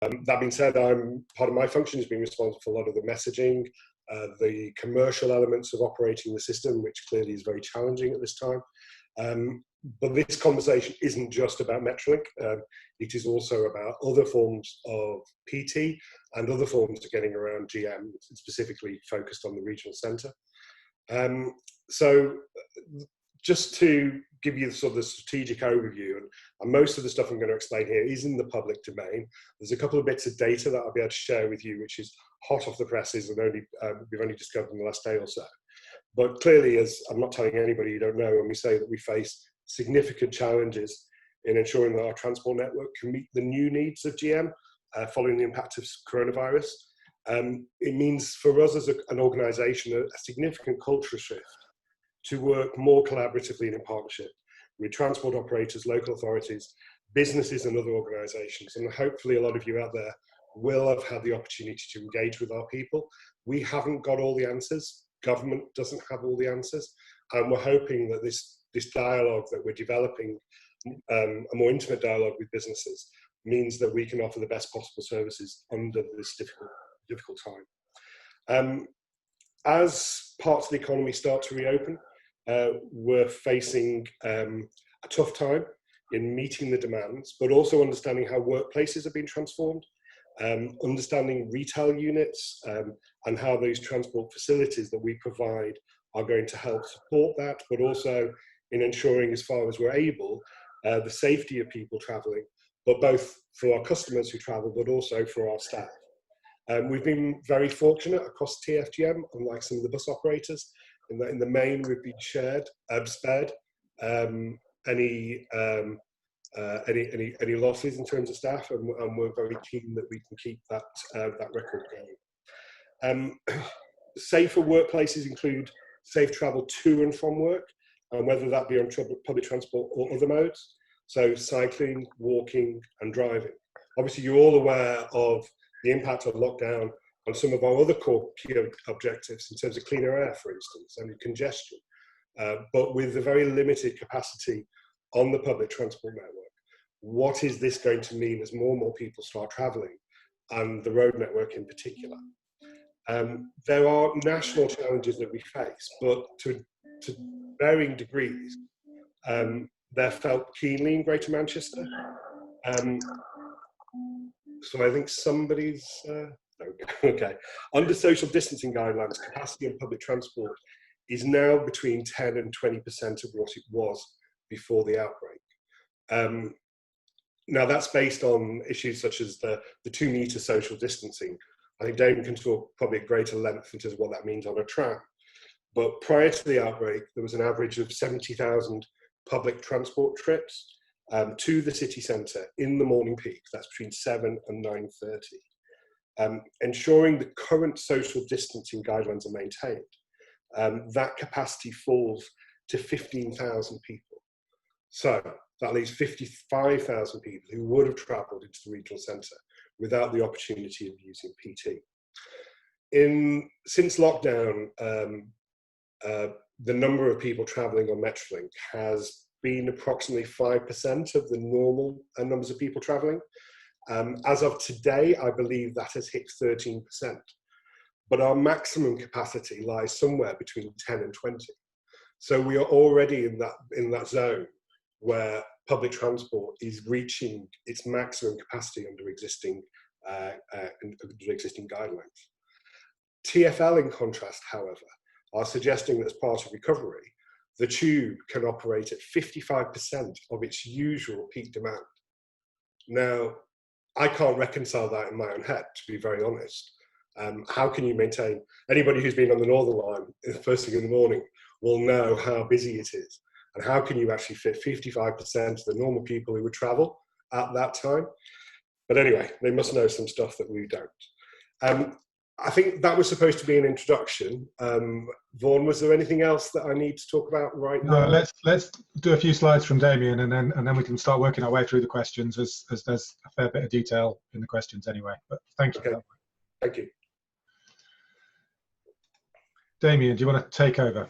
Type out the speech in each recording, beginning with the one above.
That being said, part of my function has been responsible for a lot of the messaging, the commercial elements of operating the system, which clearly is very challenging at this time. But this conversation isn't just about Metrolink. It is also about other forms of PT and other forms of getting around GM, specifically focused on the regional centre. So just to give you sort of the strategic overview, and most of the stuff I'm going to explain here is in the public domain. There's a couple of bits of data that I'll be able to share with you, which is hot off the presses and we've only discovered in the last day or so. But clearly, as I'm not telling anybody you don't know, when we say that we face significant challenges in ensuring that our transport network can meet the new needs of GM following the impact of coronavirus. It means for us as an organisation a significant cultural shift to work more collaboratively and in partnership with transport operators, local authorities, businesses and other organisations. And hopefully a lot of you out there will have had the opportunity to engage with our people. We haven't got all the answers. Government doesn't have all the answers. And we're hoping that this dialogue that we're developing, a more intimate dialogue with businesses, means that we can offer the best possible services under this difficult time. As parts of the economy start to reopen, we're facing a tough time in meeting the demands, but also understanding how workplaces have been transformed, understanding retail units and how those transport facilities that we provide are going to help support that, but also in ensuring, as far as we're able, the safety of people travelling, but both for our customers who travel, but also for our staff. We've been very fortunate across TfGM, unlike some of the bus operators, in that in the main we've been spared any losses in terms of staff, and we're very keen that we can keep that record going. Safer workplaces include safe travel to and from work, and whether that be on public transport or other modes. So cycling, walking and driving. Obviously you're all aware of the impact of lockdown on some of our other core key objectives in terms of cleaner air, for instance, and congestion. But with a very limited capacity on the public transport network, what is this going to mean as more and more people start travelling, and the road network in particular? There are national challenges that we face, but to varying degrees. They're felt keenly in Greater Manchester. So I think somebody's, okay. Under social distancing guidelines, capacity on public transport is now between 10 and 20% of what it was before the outbreak. Now that's based on issues such as the 2 metre social distancing. I think Damien can talk probably at greater length in terms of what that means on a tram. But prior to the outbreak, there was an average of 70,000 public transport trips to the city centre in the morning peak. That's between 7 and 9:30. Ensuring the current social distancing guidelines are maintained, that capacity falls to 15,000 people. So that leaves 55,000 people who would have travelled into the regional centre without the opportunity of using PT. Since lockdown, the number of people travelling on Metrolink has been approximately 5% of the normal numbers of people travelling. As of today, I believe that has hit 13%. But our maximum capacity lies somewhere between 10 and 20. So we are already in that zone where public transport is reaching its maximum capacity under existing guidelines. TfL, in contrast, however, are suggesting that as part of recovery, the tube can operate at 55% of its usual peak demand. Now, I can't reconcile that in my own head, to be very honest. How can you maintain, anybody who's been on the Northern Line the first thing in the morning will know how busy it is. And how can you actually fit 55% of the normal people who would travel at that time? But anyway, they must know some stuff that we don't. I think that was supposed to be an introduction. Vaughan, was there anything else that I need to talk about right now? No, let's do a few slides from Damien, and then we can start working our way through the questions, as there's a fair bit of detail in the questions anyway. But thank you. Okay. Thank you. Damien, do you want to take over?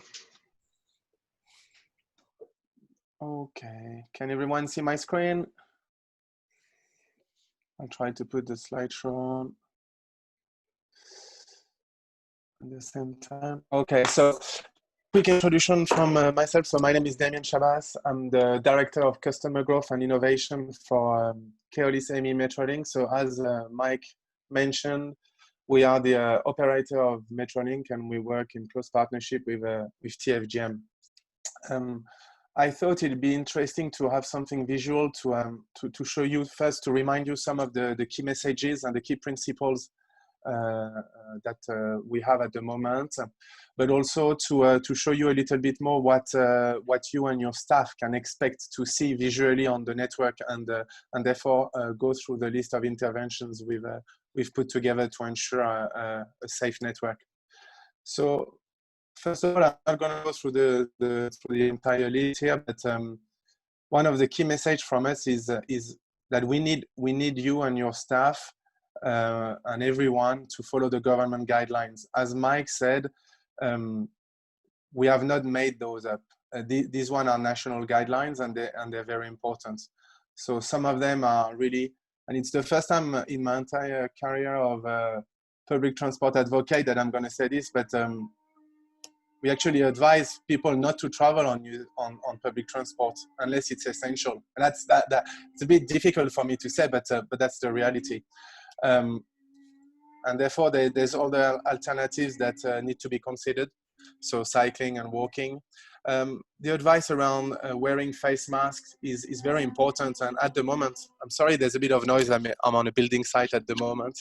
Okay, can everyone see my screen? I'll try to put the slideshow on at the same time. Okay, so quick introduction from myself. So my name is Damien Chabas. I'm the Director of Customer Growth and Innovation for Keolis AMI Metrolink. So as Mike mentioned, we are the operator of Metrolink, and we work in close partnership with TfGM. I thought it'd be interesting to have something visual to show you first, to remind you some of the key messages and the key principles that we have at the moment, but also to show you a little bit more what you and your staff can expect to see visually on the network, and therefore go through the list of interventions we've put together to ensure a safe network. So first of all, I'm not going to go through the entire list here, but one of the key messages from us is that we need you and your staff and everyone to follow the government guidelines. As Mike said, we have not made those up. These ones are national guidelines, and they're very important. So some of them are really, and it's the first time in my entire career of public transport advocate that I'm going to say this, but we actually advise people not to travel on public transport unless it's essential. And it's a bit difficult for me to say, but that's the reality. And therefore, there's other alternatives that need to be considered. So cycling and walking. The advice around wearing face masks is very important. And at the moment, I'm sorry, there's a bit of noise. I'm on a building site at the moment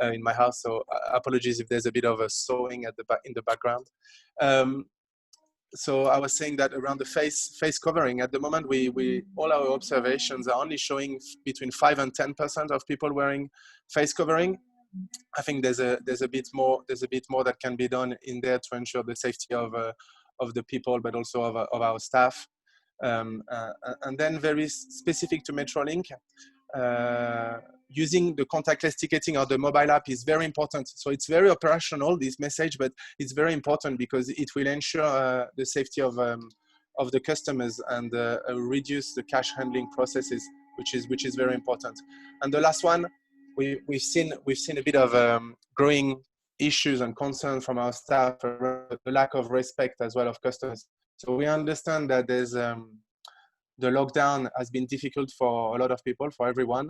in my house. So apologies if there's a bit of a sawing in the background. So I was saying that around the face covering, at the moment, all our observations are only showing between 5 and 10% of people wearing face covering. I think there's a bit more that can be done in there to ensure the safety of the people, but also of our staff. And then very specific to Metrolink, using the contactless ticketing or the mobile app is very important. So it's very operational, this message, but it's very important because it will ensure the safety of the customers and reduce the cash handling processes, which is very important. And the last one, we've seen a bit of growing issues and concerns from our staff around the lack of respect as well of customers. So we understand that there's the lockdown has been difficult for a lot of people, for everyone.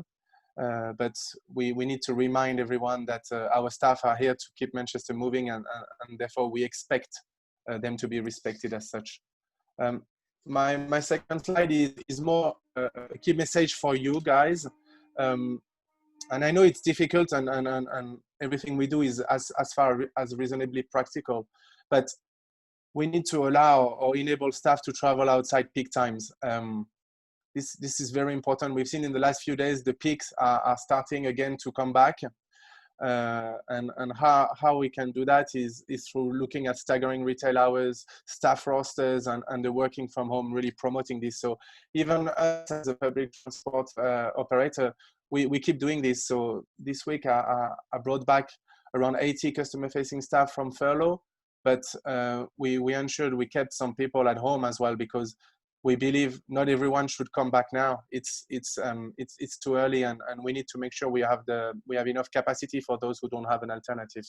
But we need to remind everyone that our staff are here to keep Manchester moving, and therefore we expect them to be respected as such. My second slide is more a key message for you guys. And I know it's difficult, and everything we do is as far as reasonably practical, but we need to allow or enable staff to travel outside peak times. This is very important. We've seen in the last few days the peaks are starting again to come back, and how we can do that is through looking at staggering retail hours, staff rosters, and the working from home, really promoting this. So even us as a public transport operator, we keep doing this. So this week I brought back around 80 customer-facing staff from furlough, but we ensured we kept some people at home as well, because we believe not everyone should come back now. It's too early, and we need to make sure we have enough capacity for those who don't have an alternative.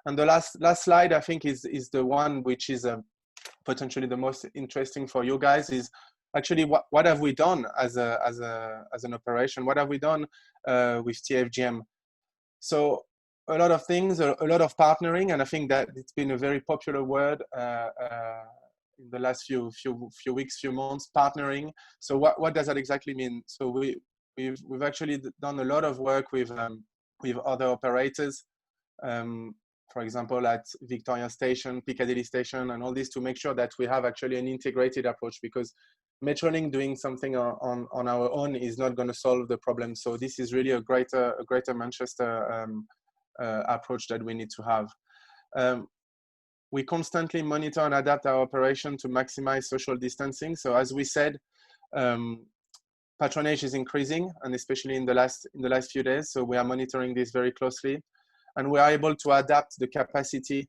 And the last slide, I think, is the one which is potentially the most interesting for you guys. Is actually what have we done as an operation? What have we done with TfGM? So a lot of things, a lot of partnering, and I think that it's been a very popular word in the last few weeks, few months, partnering. So what does that exactly mean? So we've actually done a lot of work with other operators, for example, at Victoria Station, Piccadilly Station, and all this, to make sure that we have actually an integrated approach, because Metrolink doing something on our own is not going to solve the problem. So this is really a greater Manchester approach that we need to have. We constantly monitor and adapt our operation to maximize social distancing. So as we said, patronage is increasing, and especially in the last few days. So we are monitoring this very closely, and we are able to adapt the capacity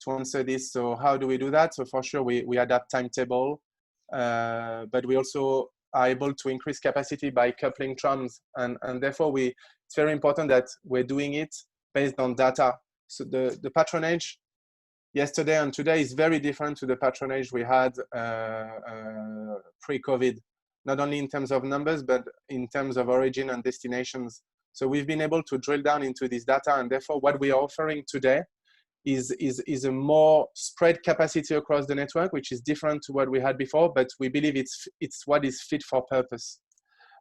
to answer this. So how do we do that? So for sure, we adapt timetable, but we also are able to increase capacity by coupling trams, and therefore it's very important that we're doing it based on data. So the patronage yesterday and today is very different to the patronage we had pre-COVID, not only in terms of numbers, but in terms of origin and destinations. So we've been able to drill down into this data, and therefore what we are offering today is a more spread capacity across the network, which is different to what we had before, but we believe it's what is fit for purpose.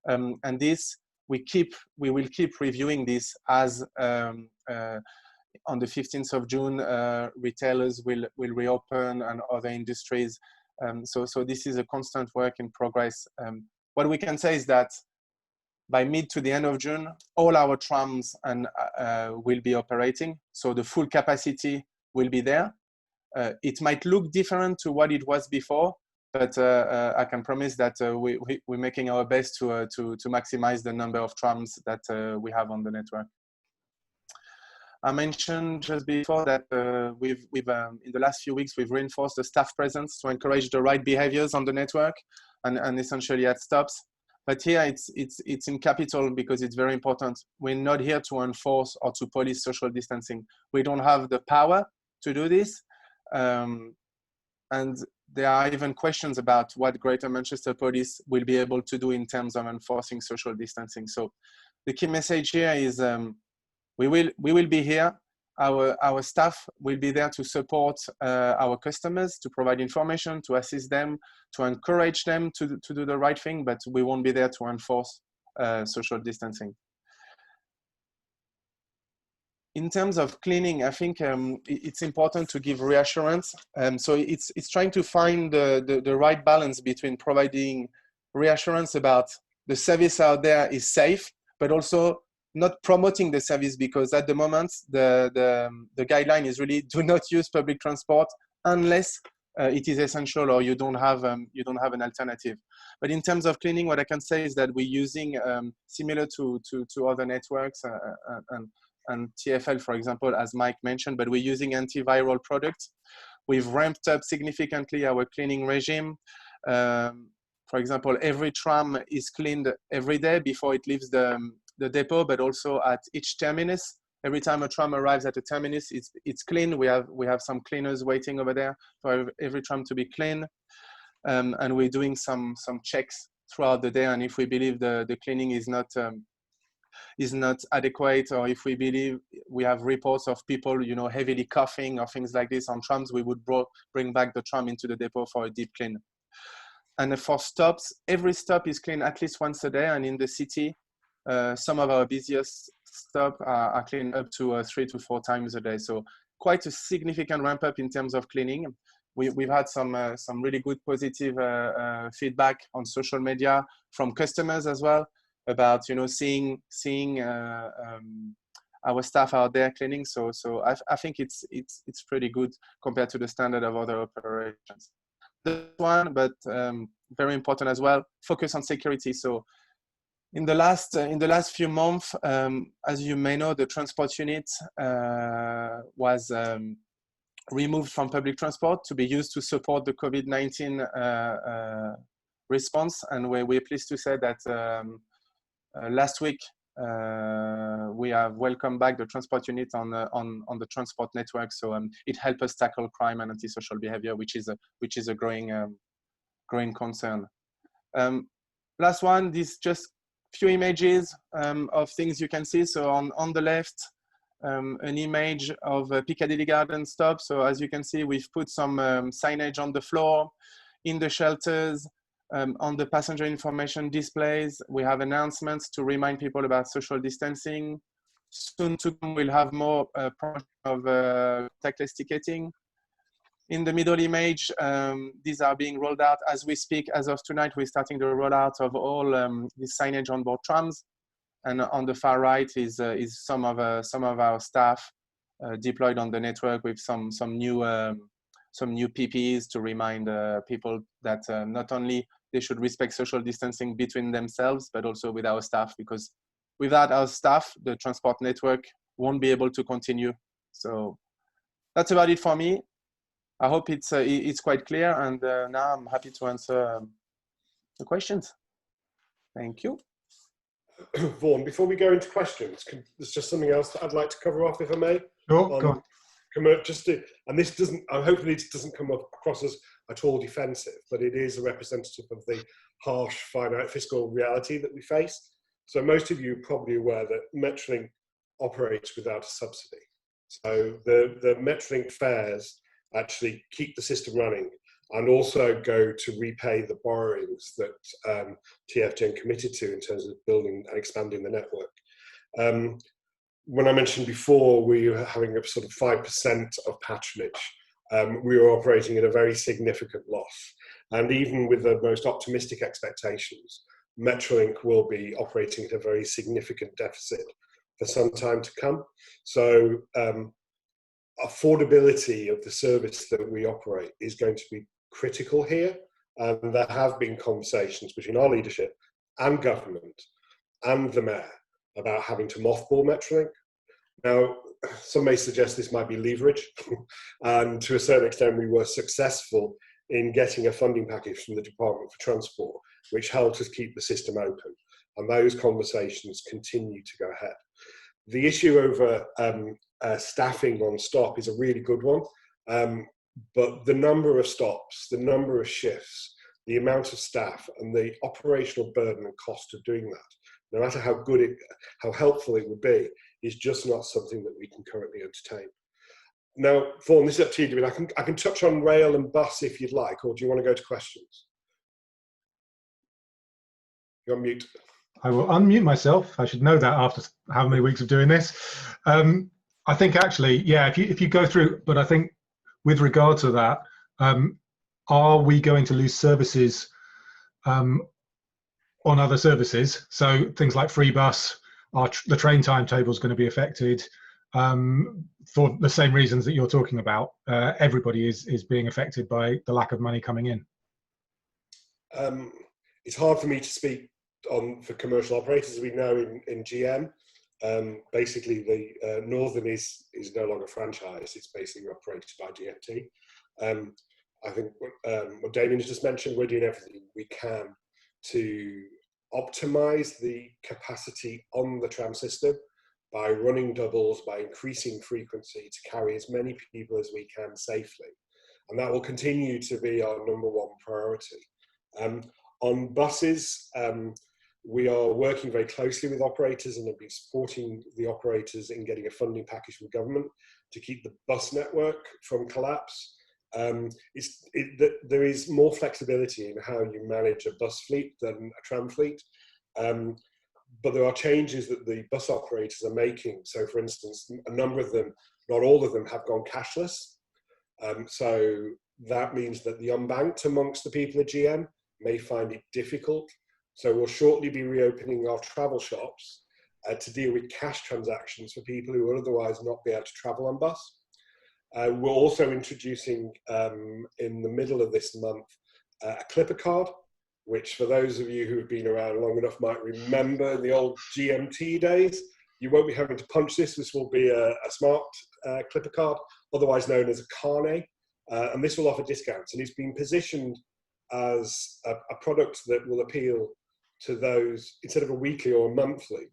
And this, we will keep reviewing this as on the 15th of June, retailers will reopen and other industries. So this is a constant work in progress. What we can say is that by mid to the end of June, all our trams will be operating. So the full capacity will be there. It might look different to what it was before, but I can promise that we're making our best to maximize the number of trams that we have on the network. I mentioned just before that we've in the last few weeks, we've reinforced the staff presence to encourage the right behaviors on the network and essentially at stops. But here it's in capital because it's very important. We're not here to enforce or to police social distancing. We don't have the power to do this. And there are even questions about what Greater Manchester Police will be able to do in terms of enforcing social distancing. So the key message here is we will be here. Our staff will be there to support our customers, to provide information, to assist them, to encourage them to do the right thing, but we won't be there to enforce social distancing. In terms of cleaning, I think it's important to give reassurance. So it's trying to find the right balance between providing reassurance about the service out there is safe, but also not promoting the service, because at the moment the guideline is really do not use public transport unless it is essential or you don't have an alternative. But in terms of cleaning, what I can say is that we're using similar to other networks and TfL, for example, as Mike mentioned, but we're using antiviral products. We've ramped up significantly our cleaning regime. For example, every tram is cleaned every day before it leaves the depot, but also at each terminus. Every time a tram arrives at a terminus, it's clean. We have some cleaners waiting over there for every tram to be clean, and we're doing some checks throughout the day. And if we believe the cleaning is not adequate, or if we believe we have reports of people, heavily coughing or things like this on trams, we would bring back the tram into the depot for a deep clean. And for stops, every stop is cleaned at least once a day, and in the city, some of our busiest stops are cleaned up to 3 to 4 times a day. So quite a significant ramp up in terms of cleaning. We've had some really good positive feedback on social media from customers as well about seeing our staff out there cleaning. So I think it's pretty good compared to the standard of other operations. This one, but very important as well, focus on security. So in the last few months, as you may know, the transport unit was removed from public transport to be used to support the COVID-19 response. And we're pleased to say that last week we have welcomed back the transport unit on the transport network. So it helped us tackle crime and antisocial behavior, which is a growing concern. Last one, this just few images of things you can see. So on the left, an image of a Piccadilly Garden stop. So as you can see, we've put some signage on the floor, in the shelters, on the passenger information displays. We have announcements to remind people about social distancing. Soon to come, we'll have more of contactless ticketing. In the middle image, these are being rolled out as we speak. As of tonight, we're starting the rollout of all this signage on board trams. And on the far right is some of our staff deployed on the network with some new PPEs to remind people that not only they should respect social distancing between themselves, but also with our staff, because without our staff, the transport network won't be able to continue. So that's about it for me. I hope it's quite clear, and now I'm happy to answer the questions. Thank you. Vaughan, before we go into questions, there's just something else that I'd like to cover off, if I may. Sure, go on. And this doesn't, hopefully it doesn't come across as at all defensive, but it is a representative of the harsh finite fiscal reality that we face. So most of you are probably aware that Metrolink operates without a subsidy. So the Metrolink fares actually keep the system running and also go to repay the borrowings that TfGM committed to in terms of building and expanding the network. When I mentioned before we were having a sort of 5% of patronage, we were operating at a very significant loss. And even with the most optimistic expectations, Metrolink will be operating at a very significant deficit for some time to come. So affordability of the service that we operate is going to be critical here. And there have been conversations between our leadership and government and the mayor about having to mothball Metrolink. Now, some may suggest this might be leverage, and to a certain extent we were successful in getting a funding package from the Department for Transport, which helped us keep the system open, and those conversations continue to go ahead. The issue over staffing on stop is a really good one, but the number of stops, the number of shifts, the amount of staff and the operational burden and cost of doing that, no matter how helpful it would be, is just not something that we can currently entertain. Now, Vaughan, this is up to you, Damien. I can touch on rail and bus if you'd like, or do you want to go to questions? You're on mute. I will unmute myself. I should know that after how many weeks of doing this. I think actually, yeah, if you go through, but I think with regard to that, are we going to lose services on other services? So things like free bus, the train timetable is going to be affected for the same reasons that you're talking about. Everybody is being affected by the lack of money coming in. It's hard for me to speak for commercial operators. We know in GM, basically the Northern is no longer franchised. It's basically operated by GMT. I think what Damien has just mentioned, we're doing everything we can to optimize the capacity on the tram system by running doubles, by increasing frequency to carry as many people as we can safely. And that will continue to be our #1 priority. On buses, we are working very closely with operators and have been supporting the operators in getting a funding package from government to keep the bus network from collapse. There is more flexibility in how you manage a bus fleet than a tram fleet, but there are changes that the bus operators are making. So for instance, a number of them, not all of them, have gone cashless. So that means that the unbanked amongst the people at GM may find it difficult. So we'll shortly be reopening our travel shops to deal with cash transactions for people who would otherwise not be able to travel on bus. We're also introducing in the middle of this month a clipper card, which for those of you who have been around long enough might remember in the old GMT days. You won't be having to punch this. This will be a smart clipper card, otherwise known as a carnet, and this will offer discounts. And it's been positioned as a product that will appeal to those, instead of a weekly or a monthly,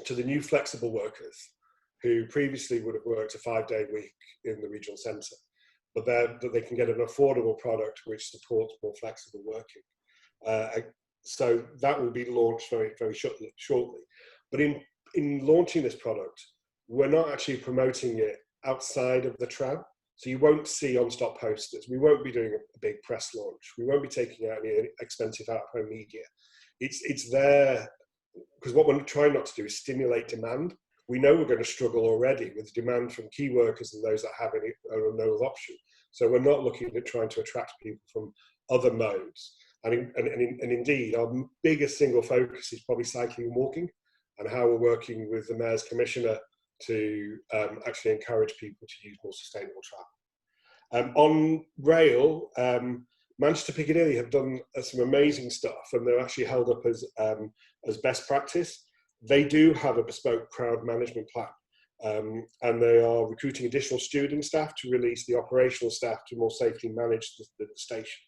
to the new flexible workers who previously would have worked a 5-day week in the regional centre, but they can get an affordable product which supports more flexible working. So that will be launched very, very shortly. But in launching this product, we're not actually promoting it outside of the tram. So you won't see on-stop posters. We won't be doing a big press launch. We won't be taking out any expensive out-of-home media. It's there because what we're trying not to do is stimulate demand. We know we're going to struggle already with demand from key workers and those that have no other option. So we're not looking at trying to attract people from other modes. And indeed, our biggest single focus is probably cycling and walking, and how we're working with the Mayor's Commissioner to actually encourage people to use more sustainable travel. On rail, Manchester Piccadilly have done some amazing stuff, and they're actually held up as best practice. They do have a bespoke crowd management plan, and they are recruiting additional stewarding staff to release the operational staff to more safely manage the station.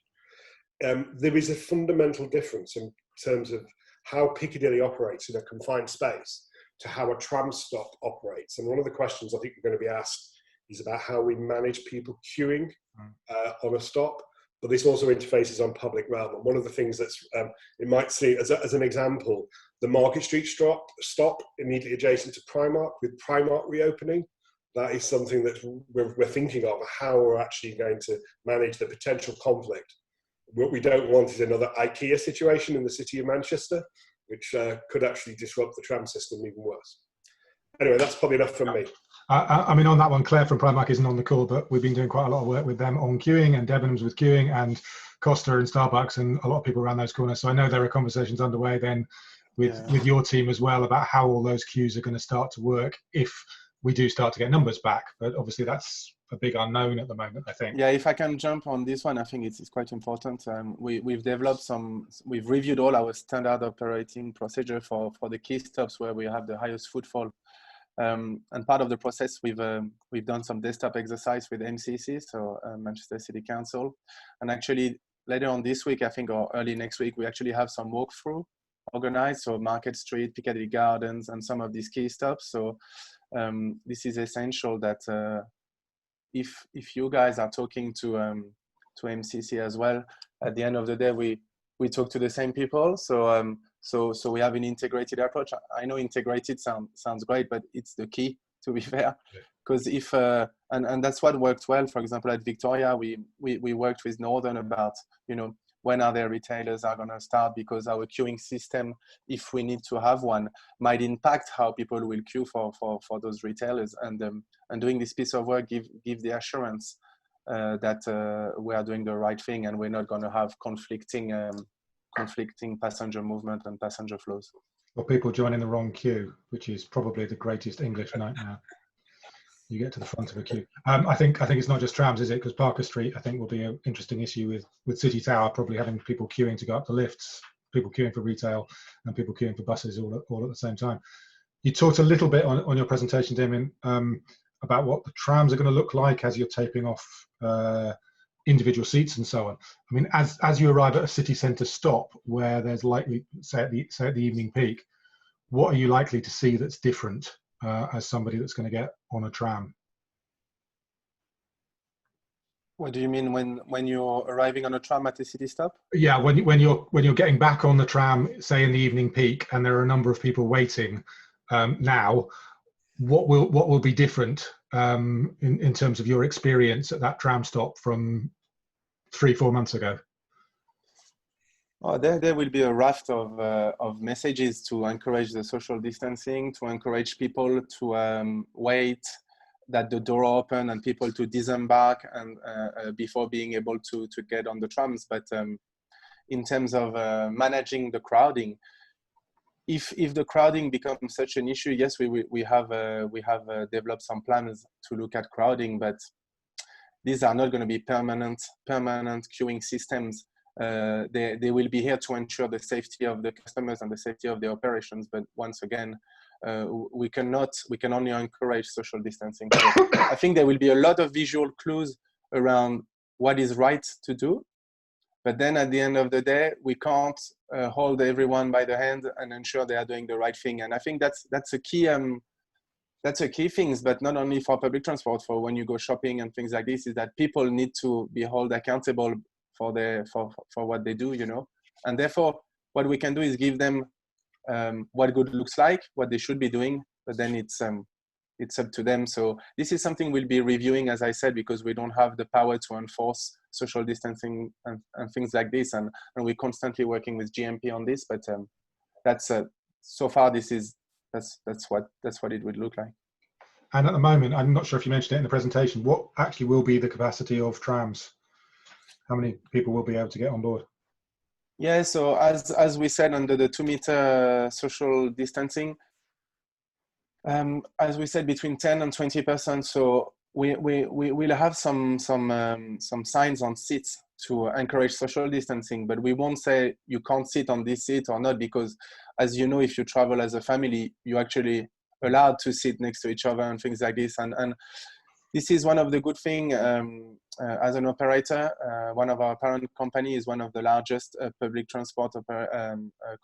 There is a fundamental difference in terms of how Piccadilly operates in a confined space to how a tram stop operates. And one of the questions I think we're going to be asked is about how we manage people queuing on a stop. But this also interfaces on public realm. And one of the things that's, it might seem, as an example, the Market Street stop immediately adjacent to Primark, with Primark reopening, that is something that we're thinking of, how we're actually going to manage the potential conflict. What we don't want is another IKEA situation in the city of Manchester, which could actually disrupt the tram system even worse. Anyway, that's probably enough from me. I mean, on that one, Claire from Primark isn't on the call, but we've been doing quite a lot of work with them on queuing, and Debenhams with queuing, and Costa and Starbucks, and a lot of people around those corners. So I know there are conversations underway then with your team as well about how all those queues are going to start to work if we do start to get numbers back. But obviously that's a big unknown at the moment, I think. Yeah, if I can jump on this one, I think it's quite important. We've developed we've reviewed all our standard operating procedure for the key stops where we have the highest footfall. And part of the process, we've done some desktop exercise with MCC, so Manchester City Council. And actually later on this week, I think, or early next week, we actually have some walkthrough organized. So Market Street, Piccadilly Gardens, and some of these key stops. So this is essential that if you guys are talking to MCC as well, at the end of the day, we talk to the same people. So we have an integrated approach. I know integrated sounds great, but it's the key, to be fair. Because if and that's what worked well. For example, at Victoria, we worked with Northern about, you know, when are their retailers are going to start, because our queuing system, if we need to have one, might impact how people will queue for those retailers. And doing this piece of work give the assurance that we are doing the right thing, and we're not going to have conflicting passenger movement and passenger flows. Or people joining the wrong queue, which is probably the greatest English nightmare. You get to the front of a queue. I think it's not just trams, is it? Because Parker Street, I think, will be an interesting issue with City Tower, probably having people queuing to go up the lifts, people queuing for retail, and people queuing for buses all at the same time. You talked a little bit on your presentation, Damien, about what the trams are going to look like as you're taping off individual seats and so on. I mean, as you arrive at a city centre stop where there's likely, say at the evening peak, what are you likely to see that's different as somebody that's going to get on a tram? What do you mean when you're arriving on a tram at a city stop? Yeah, when you're getting back on the tram, say in the evening peak, and there are a number of people waiting now, what will be different in terms of your experience at that tram stop from 3-4 months ago? Oh, there will be a raft of messages to encourage the social distancing, to encourage people to wait that the door open and people to disembark and before being able to get on the trams. But in terms of managing the crowding, if the crowding becomes such an issue, yes, we have developed some plans to look at crowding, but these are not going to be permanent queuing systems. They will be here to ensure the safety of the customers and the safety of the operations. But once again, we can only encourage social distancing. So I think there will be a lot of visual clues around what is right to do. But then at the end of the day, we can't hold everyone by the hand and ensure they are doing the right thing. And I think that's a key. That's a key thing, but not only for public transport, for when you go shopping and things like this, is that people need to be held accountable for what they do, you know. And therefore, what we can do is give them what good looks like, what they should be doing, but then it's up to them. So this is something we'll be reviewing, as I said, because we don't have the power to enforce social distancing and things like this, and we're constantly working with GMP on this. But that's so far that's what it would look like. And at the moment, I'm not sure if you mentioned it in the presentation, what actually will be the capacity of trams? How many people will be able to get on board? Yeah, so as we said, under the 2-meter social distancing, as we said, between 10 and 20%. So we will have some signs on seats to encourage social distancing, but we won't say you can't sit on this seat or not, because as you know, if you travel as a family, you're actually allowed to sit next to each other and things like this. And this is one of the good things as an operator. One of our parent company is one of the largest public transport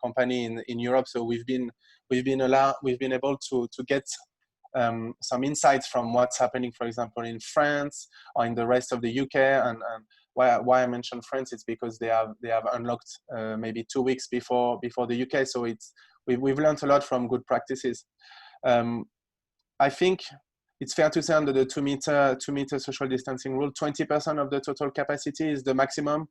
company in Europe. So we've been able to get some insights from what's happening, for example, in France or in the rest of the UK. And why I mentioned France, it's because they have unlocked maybe 2 weeks before the UK. So we've learned a lot from good practices. I think it's fair to say under the 2 meter social distancing rule, 20% of the total capacity is the maximum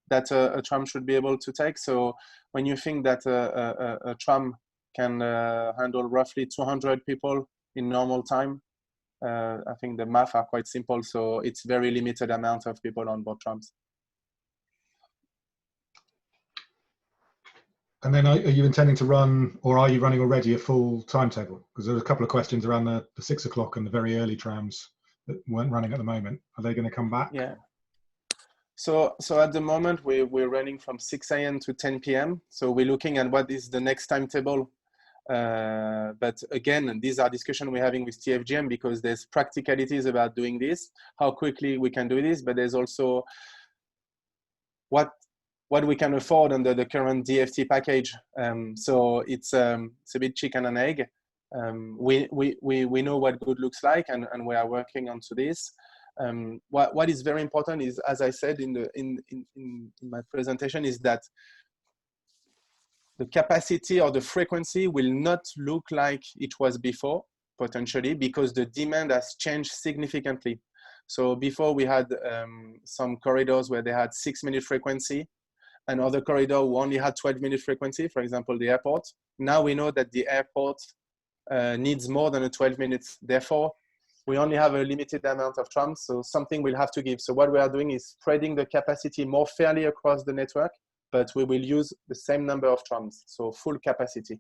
that a tram should be able to take. So when you think that a tram can handle roughly 200 people in normal time, I think the math are quite simple. So it's very limited amount of people on board trams. And then are you intending to run, or are you running already, a full timetable? Because there's a couple of questions around the 6 o'clock and the very early trams that weren't running at the moment. Are they going to come back? Yeah. So at the moment, we're running from 6 a.m. to 10 p.m. So we're looking at what is the next timetable. But again, these are discussions we're having with TfGM, because there's practicalities about doing this, how quickly we can do this, but there's also what we can afford under the current DFT package. So it's a bit chicken and egg. We know what good looks like, and we are working onto this. What is very important is, as I said in my presentation, is that the capacity or the frequency will not look like it was before, potentially, because the demand has changed significantly. So before we had some corridors where they had 6-minute frequency, and other corridor who only had 12-minute frequency, for example, the airport. Now we know that the airport needs more than a 12 minutes. Therefore, we only have a limited amount of trams, so something we'll have to give. So what we are doing is spreading the capacity more fairly across the network, but we will use the same number of trams, so full capacity.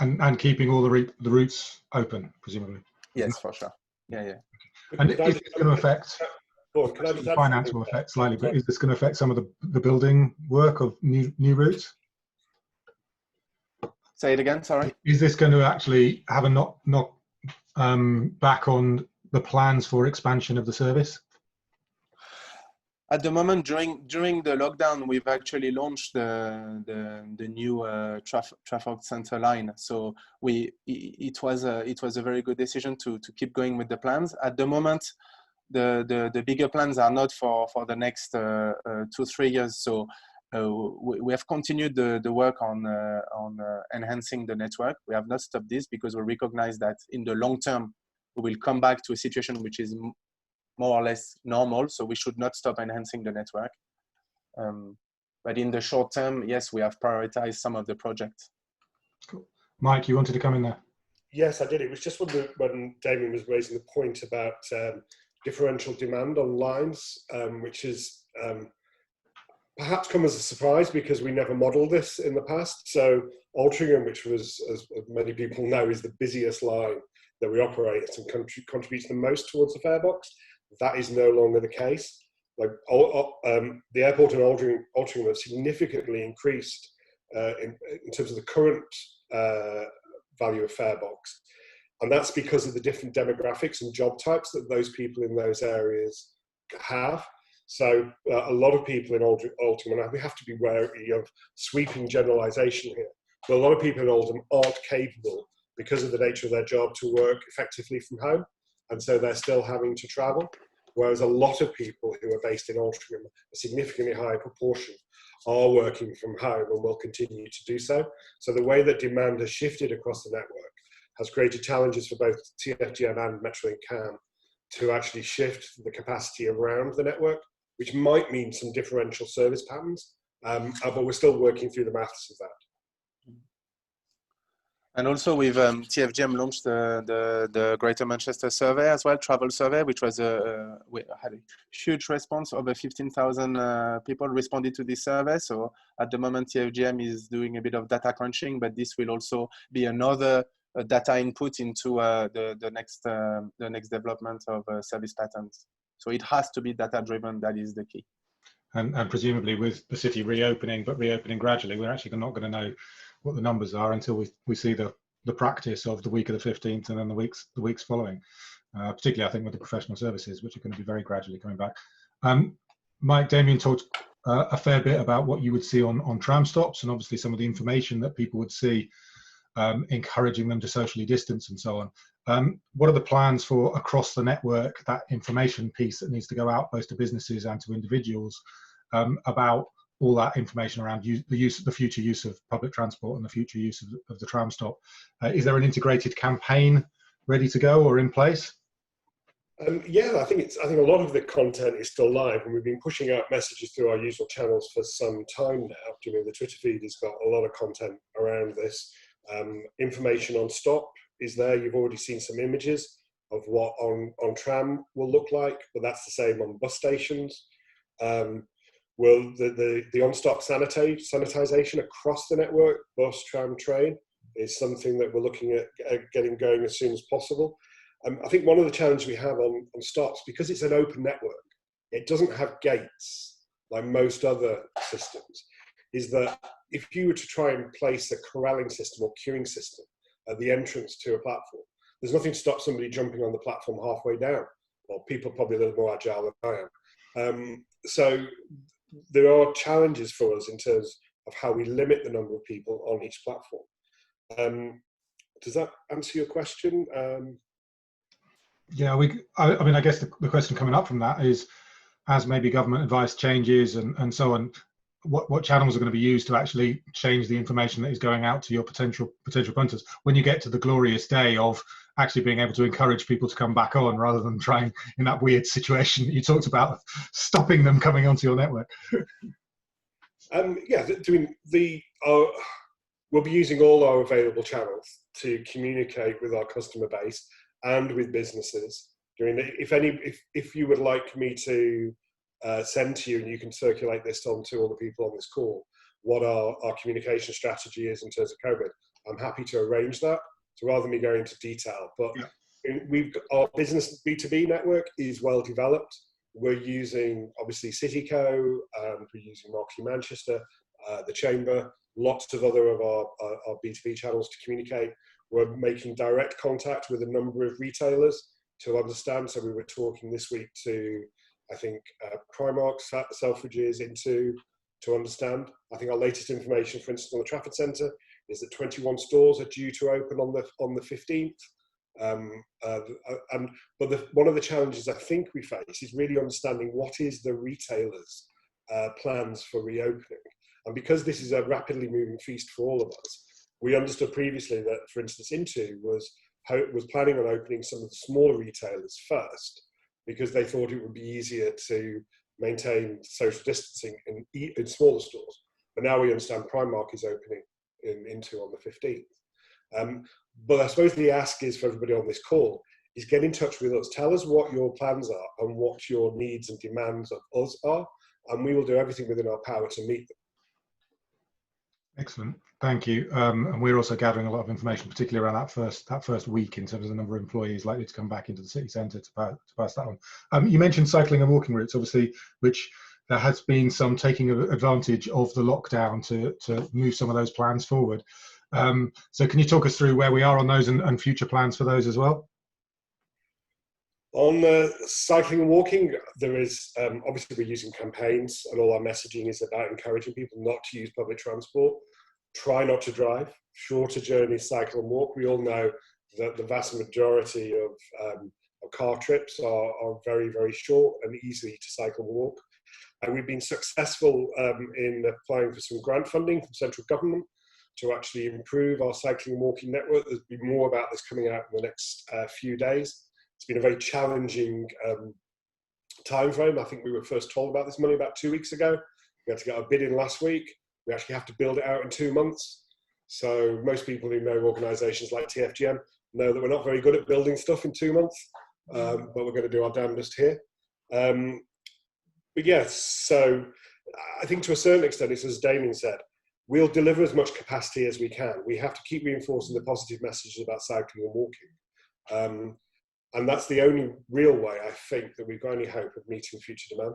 And keeping all the routes open, presumably? Yes, for sure. Yeah. And is this going to affect, the finance will affect slightly, but is this going to affect some of the building work of new routes? Say it again, sorry. Is this going to actually have a knock back on the plans for expansion of the service? At the moment, during the lockdown, we've actually launched the new Trafford Center line. So it was a very good decision to keep going with the plans. At the moment, the bigger plans are not for the next 2-3 years. So we have continued the work on enhancing the network. We have not stopped this because we recognize that in the long term, we will come back to a situation which is more or less normal. So we should not stop enhancing the network. But in the short term, yes, we have prioritized some of the projects. Cool. Mike, you wanted to come in there? Yes, I did. It was just when Damien was raising the point about differential demand on lines, which is perhaps come as a surprise because we never modelled this in the past. So Altrincham, which was, as many people know, is the busiest line that we operate and contributes the most towards the fare box. That is no longer the case. Like the airport in Altrincham has significantly increased in terms of the current value of fare box. And that's because of the different demographics and job types that those people in those areas have. So a lot of people in Oldham, and we have to be wary of sweeping generalisation here, but a lot of people in Oldham aren't capable, because of the nature of their job, to work effectively from home. And so they're still having to travel. Whereas a lot of people who are based in Altrincham, a significantly higher proportion, are working from home and will continue to do so. So the way that demand has shifted across the network has created challenges for both TfGM and Metrolink CAM to actually shift the capacity around the network, which might mean some differential service patterns, but we're still working through the maths of that. And also with TfGM launched the Greater Manchester survey as well, travel survey, which was we had a huge response. Over 15,000 people responded to this survey. So at the moment, TfGM is doing a bit of data crunching, but this will also be another data input into the next development of service patterns. So it has to be data driven. That is the key. And presumably with the city reopening, but reopening gradually, we're actually not going to know what the numbers are until we see the practice of the week of the 15th and then the weeks following. particularly I think with the professional services, which are going to be very gradually coming back. Mike, Damien talked a fair bit about what you would see on tram stops, and obviously some of the information that people would see, encouraging them to socially distance and so on. What are the plans for across the network, that information piece that needs to go out both to businesses and to individuals, about all that information around the future use of public transport and the future use of the tram stop? Is there an integrated campaign ready to go or in place? Yeah, I think a lot of the content is still live, and we've been pushing out messages through our usual channels for some time now. The Twitter feed has got a lot of content around this. Information on stop is there. You've already seen some images of what on tram will look like, but that's the same on bus stations. Will the on-stop sanitization across the network, bus, tram, train, is something that we're looking at getting going as soon as possible. I think one of the challenges we have on stops, because it's an open network, it doesn't have gates like most other systems, is that if you were to try and place a corralling system or queuing system at the entrance to a platform, there's nothing to stop somebody jumping on the platform halfway down. Well, people are probably a little more agile than I am. So there are challenges for us in terms of how we limit the number of people on each platform. Does that answer your question? Yeah, I mean, I guess the question coming up from that is, as maybe government advice changes and so on, what channels are going to be used to actually change the information that is going out to your potential punters when you get to the glorious day of actually being able to encourage people to come back on, rather than trying in that weird situation that you talked about, stopping them coming onto your network? Yeah, we'll be using all our available channels to communicate with our customer base and with businesses. If you would like me to send to you, and you can circulate this on to all the people on this call, what our communication strategy is in terms of COVID, I'm happy to arrange that. So rather than me going into detail, but our business B2B network is well developed. We're using obviously CityCo, and we're using Marketing Manchester, the Chamber, lots of other of our B2B channels to communicate. We're making direct contact with a number of retailers to understand. So we were talking this week to, I think, Primark, Selfridges, to understand. I think our latest information, for instance, on the Trafford Centre, is that 21 stores are due to open on the 15th. But one of the challenges I think we face is really understanding what is the retailers' plans for reopening. And because this is a rapidly moving feast for all of us, we understood previously that, for instance, Into was planning on opening some of the smaller retailers first, because they thought it would be easier to maintain social distancing in smaller stores. But now we understand Primark is opening Into on the 15th. But I suppose the ask is for everybody on this call is get in touch with us. Tell us what your plans are and what your needs and demands of us are, and we will do everything within our power to meet them. Excellent, thank you. And we're also gathering a lot of information, particularly around that first week, in terms of the number of employees likely to come back into the city centre to pass that on. You mentioned cycling and walking routes, obviously, which there has been some taking advantage of the lockdown to move some of those plans forward. So can you talk us through where we are on those and future plans for those as well? On cycling and walking, there is, obviously we're using campaigns, and all our messaging is about encouraging people not to use public transport. Try not to drive. Shorter journeys, cycle and walk. We all know that the vast majority of car trips are very, very short and easy to cycle and walk. And we've been successful in applying for some grant funding from central government to actually improve our cycling and walking network. There's been more about this coming out in the next few days. It's been a very challenging time frame. I think we were first told about this money about 2 weeks ago. We had to get our bid in last week. We actually have to build it out in 2 months. So most people who know organisations like TfGM know that we're not very good at building stuff in 2 months, but we're going to do our damnedest here. But yes, so I think to a certain extent, it's as Damien said, we'll deliver as much capacity as we can. We have to keep reinforcing the positive messages about cycling and walking. And that's the only real way, I think, that we've got any hope of meeting future demand.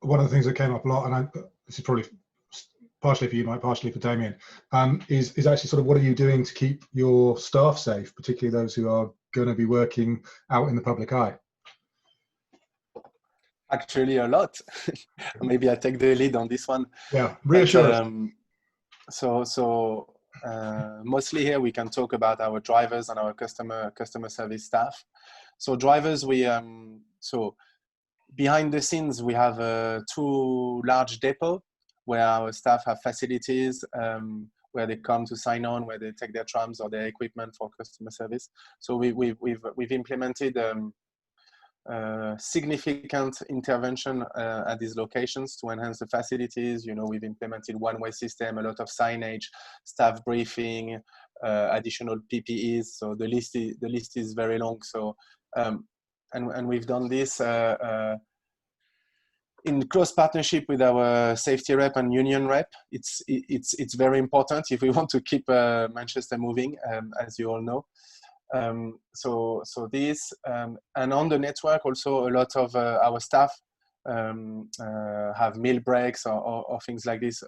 One of the things that came up a lot, and this is probably partially for you, Mike, partially for Damien, is actually sort of what are you doing to keep your staff safe, particularly those who are going to be working out in the public eye? Actually, a lot. Maybe I take the lead on this one. Yeah, reassure us. Mostly here we can talk about our drivers and our customer service staff. So drivers, so behind the scenes we have 2 large depots where our staff have facilities where they come to sign on, where they take their trams or their equipment for customer service. So we've implemented significant intervention at these locations to enhance the facilities. You know, we've implemented one-way system, a lot of signage, staff briefing, additional PPEs. So the list is very long. So and we've done this in close partnership with our safety rep and union rep. It's very important if we want to keep Manchester moving, as you all know. So this, and on the network also a lot of our staff have meal breaks or things like this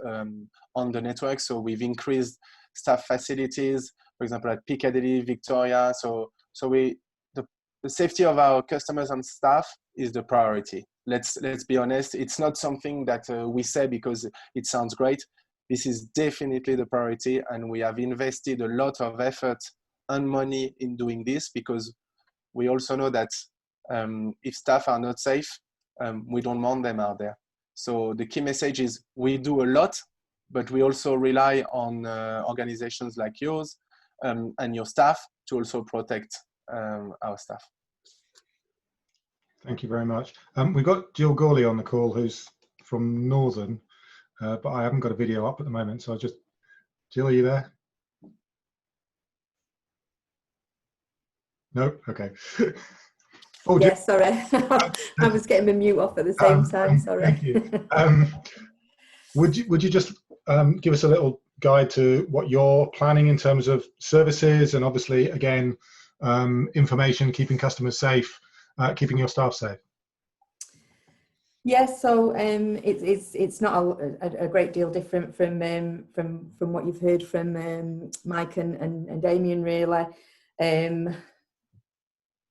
on the network. So we've increased staff facilities, for example, at Piccadilly, Victoria. So the safety of our customers and staff is the priority. Let's be honest. It's not something that we say because it sounds great. This is definitely the priority, and we have invested a lot of effort and money in doing this because we also know that if staff are not safe, we don't want them out there. So the key message is we do a lot, but we also rely on organizations like yours and your staff to also protect our staff. Thank you very much. We've got Jill Gawley on the call, who's from Northern, but I haven't got a video up at the moment. So Jill, are you there? No? Okay. Oh, yes, sorry. I was getting my mute off at the same time, sorry. Thank you. Would you just give us a little guide to what you're planning in terms of services and obviously, again, information, keeping customers safe, keeping your staff safe? Yes, so it's not a great deal different from what you've heard from Mike and Damien, really.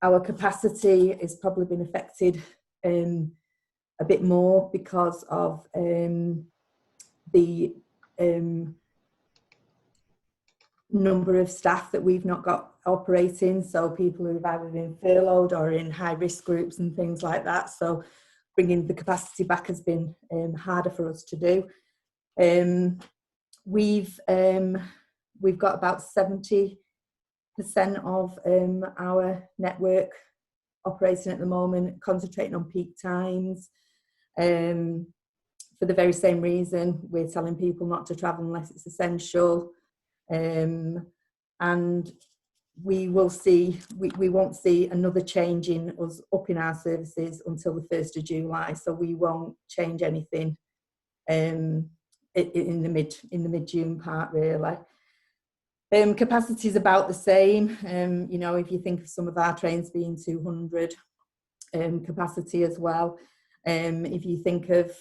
Our capacity has probably been affected a bit more because of the number of staff that we've not got operating. So people who've either been furloughed or in high risk groups and things like that. So bringing the capacity back has been harder for us to do. We've got about 70% of our network operating at the moment, concentrating on peak times. For the very same reason, we're telling people not to travel unless it's essential. And we won't see another change in us upping our services until the 1st of July. So we won't change anything in the mid-June part, really. Capacity is about the same. You know, if you think of some of our trains being 200 capacity as well. If you think of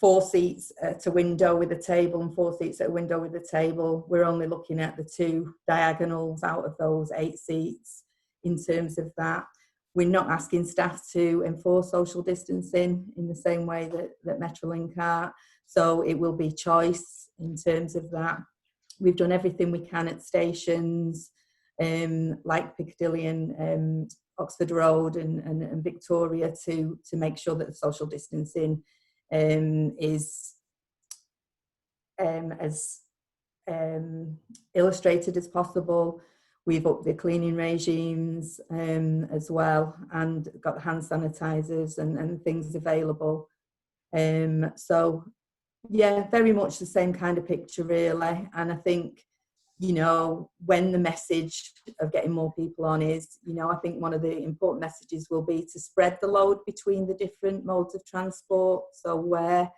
4 seats at a window with a table and 4 seats at a window with a table, we're only looking at the 2 diagonals out of those 8 seats in terms of that. We're not asking staff to enforce social distancing in the same way that Metrolink are. So it will be choice in terms of that. We've done everything we can at stations like Piccadilly and Oxford Road and Victoria to make sure that the social distancing is as illustrated as possible. We've upped the cleaning regimes as well, and got the hand sanitizers and things available. So yeah, very much the same kind of picture, really. And I think, you know, when the message of getting more people on is, you know, I think one of the important messages will be to spread the load between the different modes of transport. So where,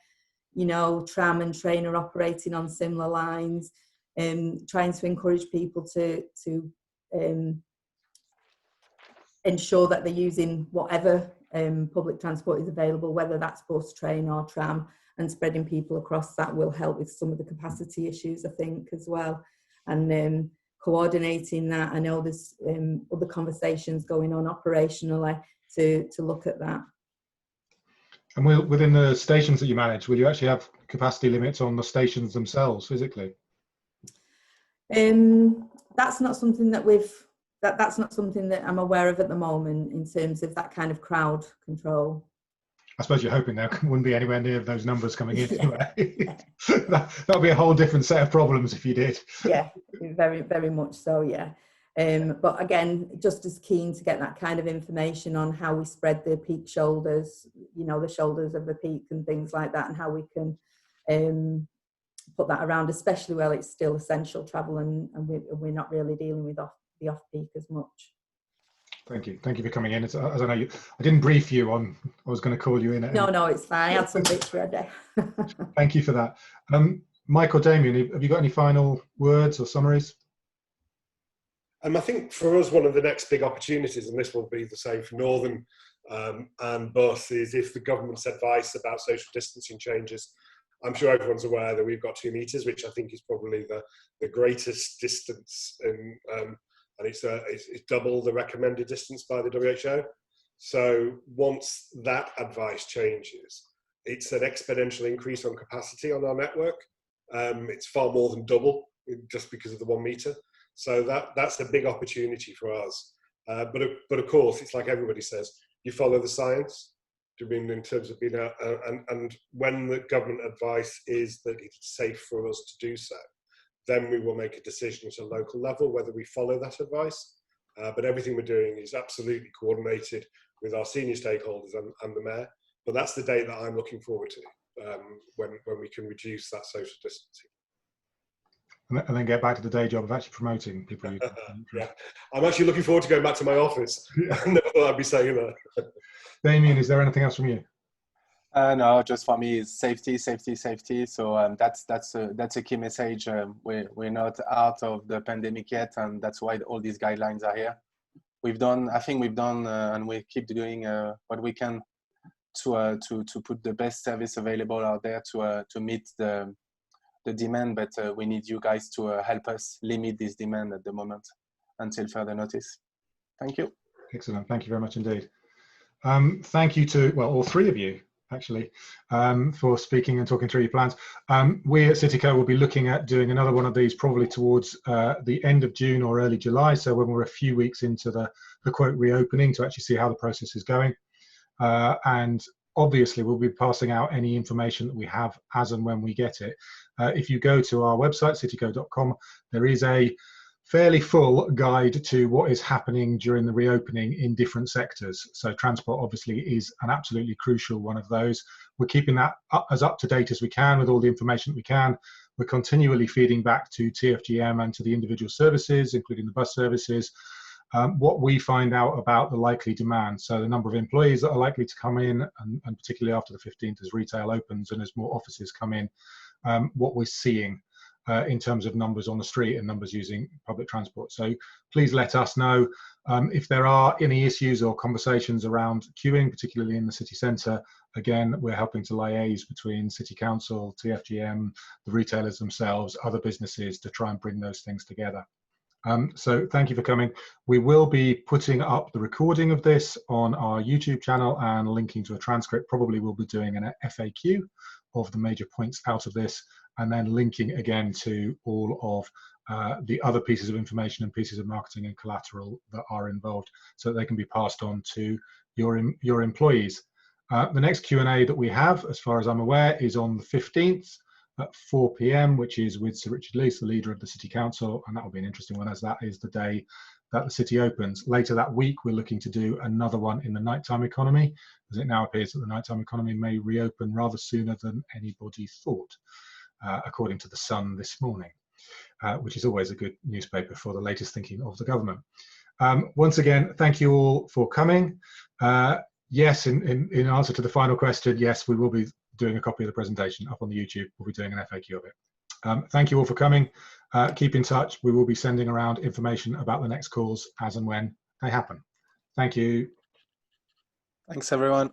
you know, tram and train are operating on similar lines, trying to encourage people to ensure that they're using whatever public transport is available, whether that's bus, train or tram, and spreading people across that will help with some of the capacity issues, I think, as well. And coordinating that. I know there's other conversations going on operationally to look at that. And within the stations that you manage, will you actually have capacity limits on the stations themselves physically? That's not something that that's not something that I'm aware of at the moment in terms of that kind of crowd control. I suppose you're hoping there wouldn't be anywhere near those numbers coming in. Yeah. That would be a whole different set of problems if you did. Yeah, very, very much so, yeah. But again, just as keen to get that kind of information on how we spread the peak shoulders, you know, the shoulders of the peak and things like that, and how we can put that around, especially while it's still essential travel and we're not really dealing with the off-peak as much. Thank you for coming in. As I know, I didn't brief you on. I was going to call you in. No, it's fine. I had some bits ready. Thank you for that. Mike or Damien, have you got any final words or summaries? I think for us, one of the next big opportunities, and this will be the same for Northern and Bus, is if the government's advice about social distancing changes. I'm sure everyone's aware that we've got 2 meters, which I think is probably the greatest distance in, and it's double the recommended distance by the WHO. So once that advice changes, it's an exponential increase on capacity on our network. It's far more than double just because of the 1 meter. So that's a big opportunity for us. But of course, it's like everybody says, you follow the science. Do you mean in terms of being out, and when the government advice is that it's safe for us to do so, then we will make a decision at a local level whether we follow that advice. But everything we're doing is absolutely coordinated with our senior stakeholders and the mayor. But that's the day that I'm looking forward to, when we can reduce that social distancing. And then get back to the day job of actually promoting people. Yeah, I'm actually looking forward to going back to my office. I never thought I'd be saying that. Damien, is there anything else from you? No, just for me, it's safety. So that's a key message. We're not out of the pandemic yet, and that's why all these guidelines are here. I think we've done, and we keep doing what we can to put the best service available out there to meet the demand. But we need you guys to help us limit this demand at the moment until further notice. Thank you. Excellent. Thank you very much indeed. Thank you to, well, all 3 of you, actually, for speaking and talking through your plans. We at CityCo will be looking at doing another one of these probably towards the end of June or early July, so when we're a few weeks into the quote reopening, to actually see how the process is going. And obviously we'll be passing out any information that we have as and when we get it. If you go to our website, cityco.com, there is a fairly full guide to what is happening during the reopening in different sectors. So transport obviously is an absolutely crucial one of those. We're keeping that as up to date as we can with all the information that we can. We're continually feeding back to TfGM and to the individual services, including the bus services, what we find out about the likely demand. So the number of employees that are likely to come in, and particularly after the 15th as retail opens and as more offices come in, what we're seeing in terms of numbers on the street and numbers using public transport. So please let us know if there are any issues or conversations around queuing, particularly in the city centre. Again, we're helping to liaise between City Council, TfGM, the retailers themselves, other businesses, to try and bring those things together. So thank you for coming. We will be putting up the recording of this on our YouTube channel and linking to a transcript. Probably we'll be doing an FAQ of the major points out of this, and then linking again to all of the other pieces of information and pieces of marketing and collateral that are involved, so that they can be passed on to your employees. The next Q&A that we have, as far as I'm aware, is on the 15th at 4 p.m, which is with Sir Richard Leese, the leader of the City Council, and that will be an interesting one, as that is the day that the city opens. Later that week, we're looking to do another one in the nighttime economy, as it now appears that the nighttime economy may reopen rather sooner than anybody thought, according to The Sun this morning, which is always a good newspaper for the latest thinking of the government. Once again, thank you all for coming. Yes, in answer to the final question, yes, we will be doing a copy of the presentation up on the YouTube. We'll be doing an FAQ of it. Thank you all for coming. Keep in touch. We will be sending around information about the next calls as and when they happen. Thank you. Thanks, everyone.